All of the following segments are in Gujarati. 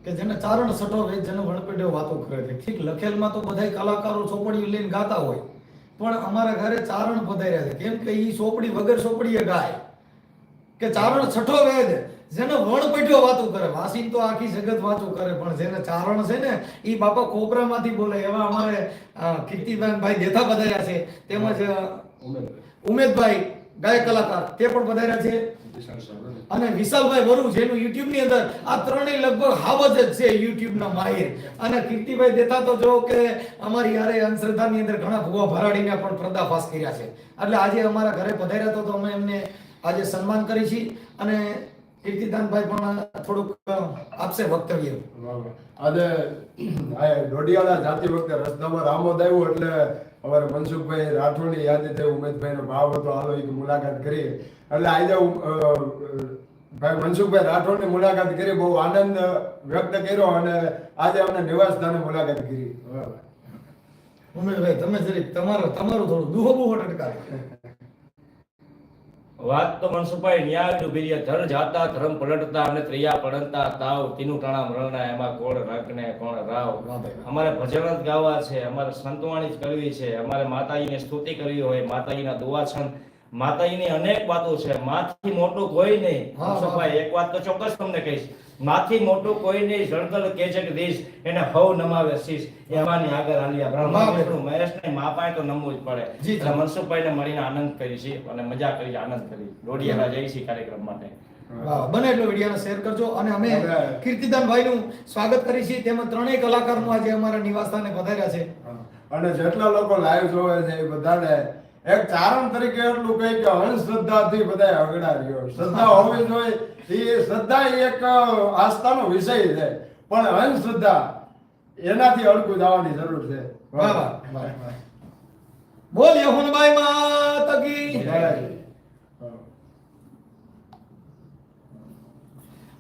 કે જેને ચારણ સટો વેદ જેને વણપેઢીઓ વાતો કરે છે. ઠીક લખેલમાં તો બધાય કલાકારો ચોપડીઓ લઈને ગાતા હોય, પણ અમારા ઘરે ચારણ પધાર્યા છે. કેમ કે ઈ ચોપડી વગર ચોપડીએ ગાય કે ચારણ છઠ્ઠો વેદ જેને વણપેઢીઓ વાતો કરે. વાસીન તો આખી જગત વાતો કરે, પણ જેને ચારણ છે ને ઈ બાપા કોપરામાંથી બોલે. એવા અમારે કીર્તિભાઈ દેથા પધાર્યા છે, તેમજ ઉમેદભાઈ ગાયક કલાકાર તે પણ પધાર્યા છે, અને વિશાલભાઈ વરુ જેનું યુટ્યુબ ની અંદર આ ત્રણેય લગભગ હાવજ જ છે યુટ્યુબ ના માહિર. અને કીર્તિભાઈ દેતા તો જો કે અમારી યારે અંધશ્રદ્ધા ની અંદર ઘણા ભૂવા ભરાડીને પણ પર્દાફાશ કર્યા છે. એટલે આજે અમારા ઘરે પધાર્યા તો અમે એમને આજે સન્માન કરી છે. અને કીર્તિદાનભાઈ પણ થોડુંક આપશે વક્તવ્ય. આજે ડોડિયાળા જાતિ વખતે રસ્તામાં રામોદ આવ્યો એટલે અમારે મનસુખભાઈ રાઠોડની યાદ થઈ, ઉમેદભાઈનો ભાવ હતો, હાલો એક મુલાકાત કરી. એટલે આજે ભાઈ મનસુખભાઈ રાઠોડની મુલાકાત કરી, બહુ આનંદ વ્યક્ત કર્યો અને આજે અમને નિવાસ સ્થાને મુલાકાત કરી. ઉમેશભાઈ તમે જરીક તમારું થોડું દુહો બુહો ટટકારે. વાત તો મનસુખભાઈ ન્યાય ડૂબી ધર જાતા ધર્મ પલટતા અને ત્રિયા પડતા તાવ તીનું ટાણા મરણા એમાં કોણ રંકને કોણ રાવ. અમારે ભજન જ ગાવા છે, અમારે સંતવાણી જ કરવી છે, અમારે માતાજીને સ્તુતિ કરવી હોય, માતાજીના દુઆ છંદ, માતાજીની અનેક વાતો છે. માથી મોટું કોઈ નહીં મનસુખભાઈ, એક વાત તો ચોક્કસ તમને કહીશ, માથી મોટું કોઈ નહીં. જળકલ કે જગદીશ એને હવ નમાવે શીશ, એમાંની આગળ આલિયા બ્રહ્મા વિષ્ણુ મહેશ ને મા પાસે તો નમવું જ પડે. એટલે મનસુખભાઈને મળીને આનંદ કરી છે અને મજા કરી, આનંદ કરી. ડોડિયાલા જઈ છે કાર્યક્રમ માટે. બને એટલો વિડીયોને શેર કરજો. અને અમે કીર્તિદાનભાઈ નું સ્વાગત કરી છે, તેમાં ત્રણેય કલાકારનું આજે અમારા નિવાસસ્થાને પધાર્યા છે. અને જેટલા લોકો લાઈવ જોવે છે એ બધાને એક ચારણ તરીકે એટલું કહી કે અંધશ્રદ્ધાથી બધા અગડા રહ્યો. શ્રદ્ધા હોવી જોઈએ, એ શ્રદ્ધા એક આસ્થાનો વિષય છે, પણ અંધશ્રદ્ધા એનાથી અડકું જવાની જરૂર છે. વાહ વાહ વાહ. બોલ યહુનબાઈ માતા કી જય.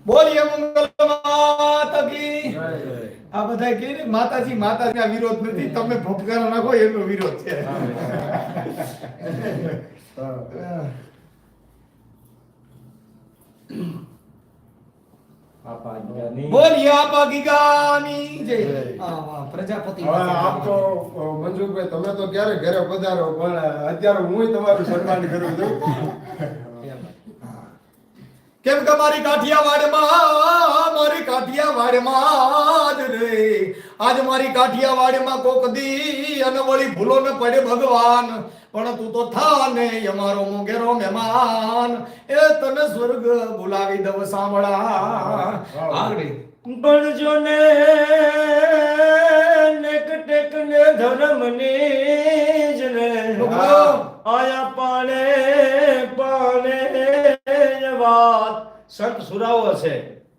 બોલ યમંગલ માતા કી જય. આ બધા કે ને માતાજી માતાજી આ વિરોધ નથી, તમે ભોપકારો નાખો એનો વિરોધ છે. બોલ યાપા ગીગાની જય. વાહ પ્રજાપતિ. આમ તો મંજુભાઈ તમે તો ક્યારે ઘરે પધારો, પણ અત્યારે હું તમારું સન્માન કરું છું. કેમ કે મારી કાઠિયાવાડમાં જ રે આજ મારી કાઠિયાવાડમાં કોક દી અને વળી ભૂલો ન પડે ભગવાન, પણ તું તો થા ને અમારો મોગેરો મહેમાન, એ તને સ્વર્ગ બોલાવી દવ સાંભળા. આગળ બળજો ને નેક ટેક ને ધર્મ ની જ ને આયા પાણે પાણે વાત. સંત સુરાઓ હશે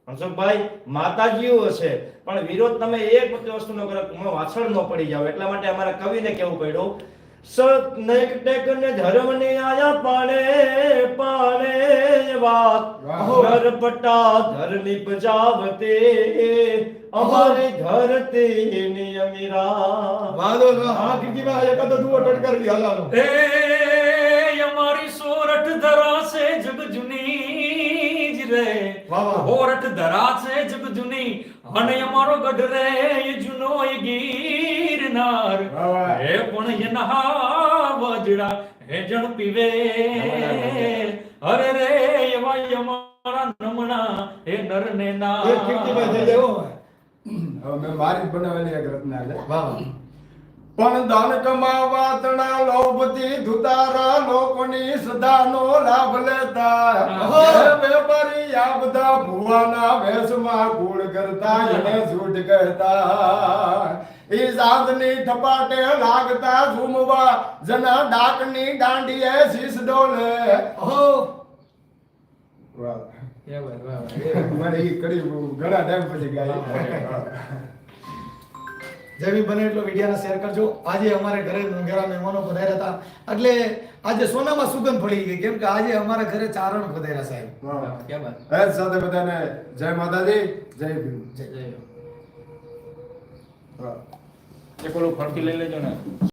મનસુખભાઈ, માતાજીઓ હશે, પણ વિરોધ તમે એક વસ્તુ ન કરો, વાછળ ન પડી જાવ. એટલા માટે અમારા કવિને કેવું પડ્યું, સત નેક ટેક ને ધર્મ ની આયા પાણે પાણે વાત, નરપટા ધરની પજાવતે અમારી ધરતી ની અમીરા. વાદો હા કીર્તિભાઈ એક તો દુઓ ટટકારી હાલાનો. એ અમારી સોરઠ ધરા છે જગ જૂની જ રે, સોરઠ ધરા છે જગ જૂની, અને અમારો ગઢ રે જૂનો એ ગીરનાર. એ પણ એના વજડા હે જણ પીવે, અરે રે એવા અમારા નમણા એ નર ને ના. એ કીર્તિભાઈ થઈ જાય હો. હવે મેં મારી જ બનાવેલી એક રચના છે. વાહ. પણ દાન કમાવા તણા લોભથી ધુતારા લોકોની સદાનો લાભ લેતા, વેપારી આ બધા ભુવાના વેશમાં કુળ કરતા એને ઝૂઠ કહેતા. ઈ સાધની થપાટે લાગતા ઝૂમવા જના ડાકની દાંડીએ શીશ ડોલે. વાહ મને ઈ કરી ઘણા ટાઈમ પછી ગાય. જેવી બને એટલો વિડીયોને શેર કરજો. આજે અમારે ઘરે મોંઘેરા મહેમાનો પધાર્યા હતા, એટલે આજે સોનામાં સુગંધ પડી ગઈ, કેમ કે આજે અમારા ઘરે ચારણ પધાર્યા સાહેબ. એ સાથે બધાને જય માતાજી, જય ભીમ. એક ઓલું ફરતી લઈ લેજો ને.